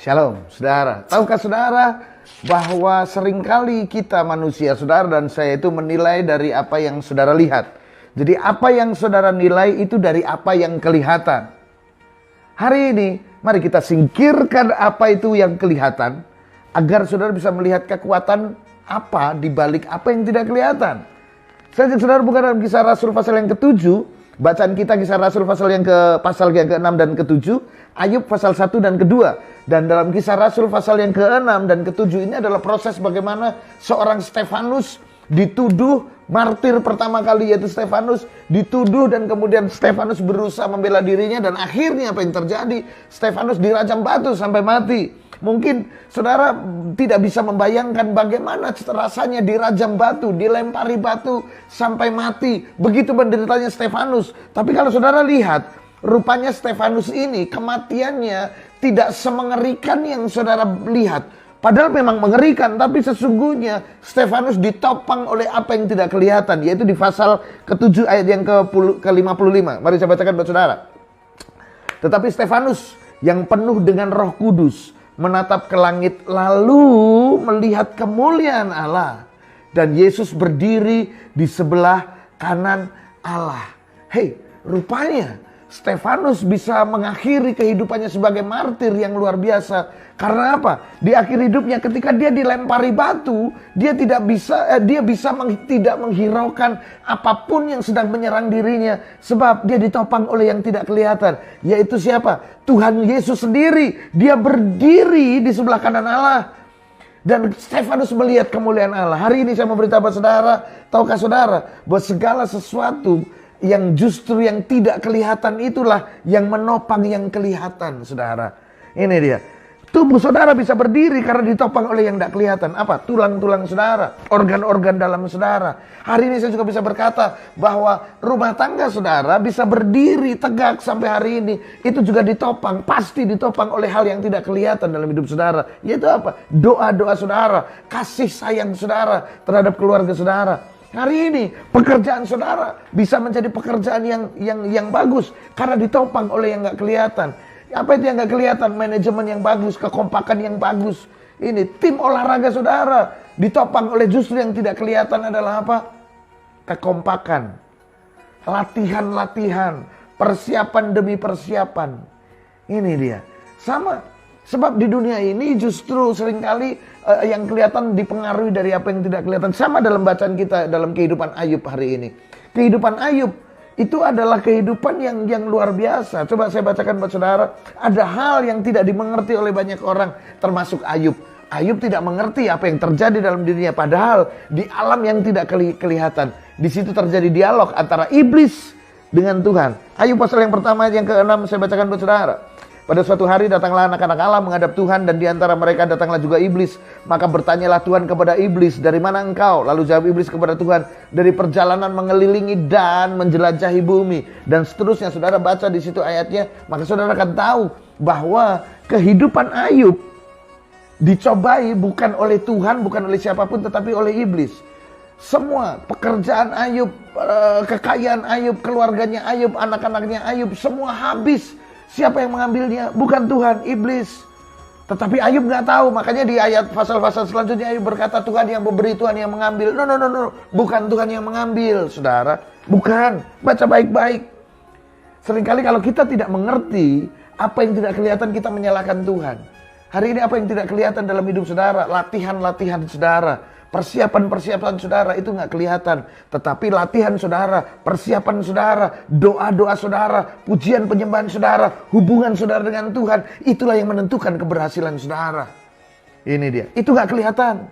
Shalom, saudara. Tahukah saudara bahwa seringkali kita manusia, saudara, dan saya itu menilai dari apa yang saudara lihat. Jadi apa yang saudara nilai itu dari apa yang kelihatan. Hari ini, mari kita singkirkan apa itu yang kelihatan, agar saudara bisa melihat kekuatan apa di balik apa yang tidak kelihatan. Saya ajak saudara buka dalam Kisah Rasul pasal yang ke-7. Bacaan kita Kisah Rasul pasal yang ke-6 dan ke-7, Ayub pasal 1 dan ke-2. Dan dalam Kisah Rasul pasal yang ke-6 dan ke-7 ini adalah proses bagaimana seorang Stefanus dituduh, martir pertama kali yaitu Stefanus dituduh, dan kemudian Stefanus berusaha membela dirinya, dan akhirnya apa yang terjadi? Stefanus dirajam batu sampai mati. Mungkin saudara tidak bisa membayangkan bagaimana rasanya dirajam batu, dilempari batu sampai mati. Begitu menderitanya Stefanus. Tapi kalau saudara lihat, rupanya Stefanus ini kematiannya tidak semengerikan yang saudara lihat. Padahal memang mengerikan, tapi sesungguhnya Stefanus ditopang oleh apa yang tidak kelihatan, yaitu di pasal ke-7 ayat yang ke-55. Mari saya bacakan buat saudara. Tetapi Stefanus yang penuh dengan Roh Kudus menatap ke langit lalu melihat kemuliaan Allah, dan Yesus berdiri di sebelah kanan Allah. Hei, rupanya Stefanus bisa mengakhiri kehidupannya sebagai martir yang luar biasa. Karena apa? Di akhir hidupnya ketika dia dilempari batu, dia tidak tidak menghiraukan apapun yang sedang menyerang dirinya, sebab dia ditopang oleh yang tidak kelihatan, yaitu siapa? Tuhan Yesus sendiri. Dia berdiri di sebelah kanan Allah. Dan Stefanus melihat kemuliaan Allah. Hari ini saya memberitahu saudara, tahukah saudara bahwa segala sesuatu yang justru yang tidak kelihatan itulah yang menopang yang kelihatan, saudara. Ini dia. Tubuh saudara bisa berdiri karena ditopang oleh yang tidak kelihatan. Apa? Tulang-tulang saudara, organ-organ dalam saudara. Hari ini saya juga bisa berkata bahwa rumah tangga saudara bisa berdiri tegak sampai hari ini. Itu juga ditopang, pasti ditopang oleh hal yang tidak kelihatan dalam hidup saudara. Yaitu apa? Doa-doa saudara, kasih sayang saudara terhadap keluarga saudara. Hari ini pekerjaan saudara bisa menjadi pekerjaan yang bagus karena ditopang oleh yang nggak kelihatan. Apa itu yang nggak kelihatan? Manajemen yang bagus, kekompakan yang bagus. Ini tim olahraga saudara ditopang oleh justru yang tidak kelihatan adalah apa? Kekompakan, latihan-latihan, persiapan demi persiapan. Ini dia. Sama. Sebab di dunia ini justru seringkali yang kelihatan dipengaruhi dari apa yang tidak kelihatan. Sama dalam bacaan kita dalam kehidupan Ayub hari ini. Kehidupan Ayub itu adalah kehidupan yang luar biasa. Coba saya bacakan buat saudara. Ada hal yang tidak dimengerti oleh banyak orang, termasuk Ayub. Ayub tidak mengerti apa yang terjadi dalam dirinya. Padahal di alam yang tidak kelihatan, di situ terjadi dialog antara iblis dengan Tuhan. Ayub pasal yang pertama yang ke-6 saya bacakan buat saudara. Pada suatu hari datanglah anak-anak Allah menghadap Tuhan, dan di antara mereka datanglah juga iblis. Maka bertanyalah Tuhan kepada iblis, "Dari mana engkau?" Lalu jawab iblis kepada Tuhan, "Dari perjalanan mengelilingi dan menjelajahi bumi." Dan seterusnya, saudara baca di situ ayatnya, maka saudara akan tahu bahwa kehidupan Ayub dicobai bukan oleh Tuhan, bukan oleh siapapun, tetapi oleh iblis. Semua pekerjaan Ayub, kekayaan Ayub, keluarganya Ayub, anak-anaknya Ayub, semua habis. Siapa yang mengambilnya? Bukan Tuhan, iblis. Tetapi Ayub nggak tahu. Makanya di ayat pasal-pasal selanjutnya Ayub berkata, Tuhan yang memberi, Tuhan yang mengambil. No. Bukan Tuhan yang mengambil, saudara. Bukan. Baca baik-baik. Seringkali kalau kita tidak mengerti apa yang tidak kelihatan, kita menyalahkan Tuhan. Hari ini apa yang tidak kelihatan dalam hidup saudara? Latihan-latihan saudara. Persiapan-persiapan saudara itu nggak kelihatan. Tetapi latihan saudara, persiapan saudara, doa-doa saudara, pujian penyembahan saudara, hubungan saudara dengan Tuhan, itulah yang menentukan keberhasilan saudara. Ini dia. Itu nggak kelihatan.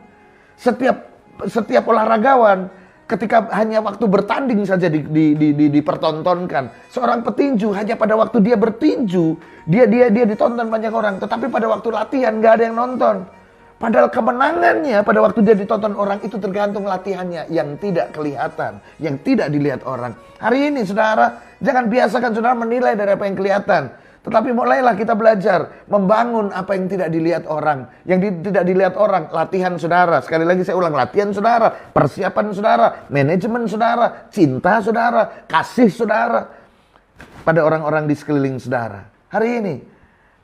Setiap olahragawan ketika hanya waktu bertanding saja dipertontonkan. Seorang petinju hanya pada waktu dia bertinju, dia ditonton banyak orang. Tetapi pada waktu latihan nggak ada yang nonton. Padahal kemenangannya pada waktu dia ditonton orang itu tergantung latihannya yang tidak kelihatan, yang tidak dilihat orang. Hari ini saudara, jangan biasakan saudara menilai dari apa yang kelihatan. Tetapi mulailah kita belajar membangun apa yang tidak dilihat orang. Yang tidak dilihat orang, latihan saudara. Sekali lagi saya ulang, latihan saudara, persiapan saudara, manajemen saudara, cinta saudara, kasih saudara. pada orang-orang di sekeliling saudara. Hari ini,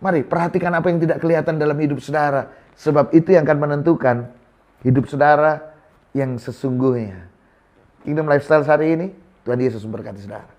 mari perhatikan apa yang tidak kelihatan dalam hidup saudara. Sebab itu yang akan menentukan hidup saudara yang sesungguhnya. Kingdom Lifestyle hari ini, Tuhan Yesus memberkati saudara.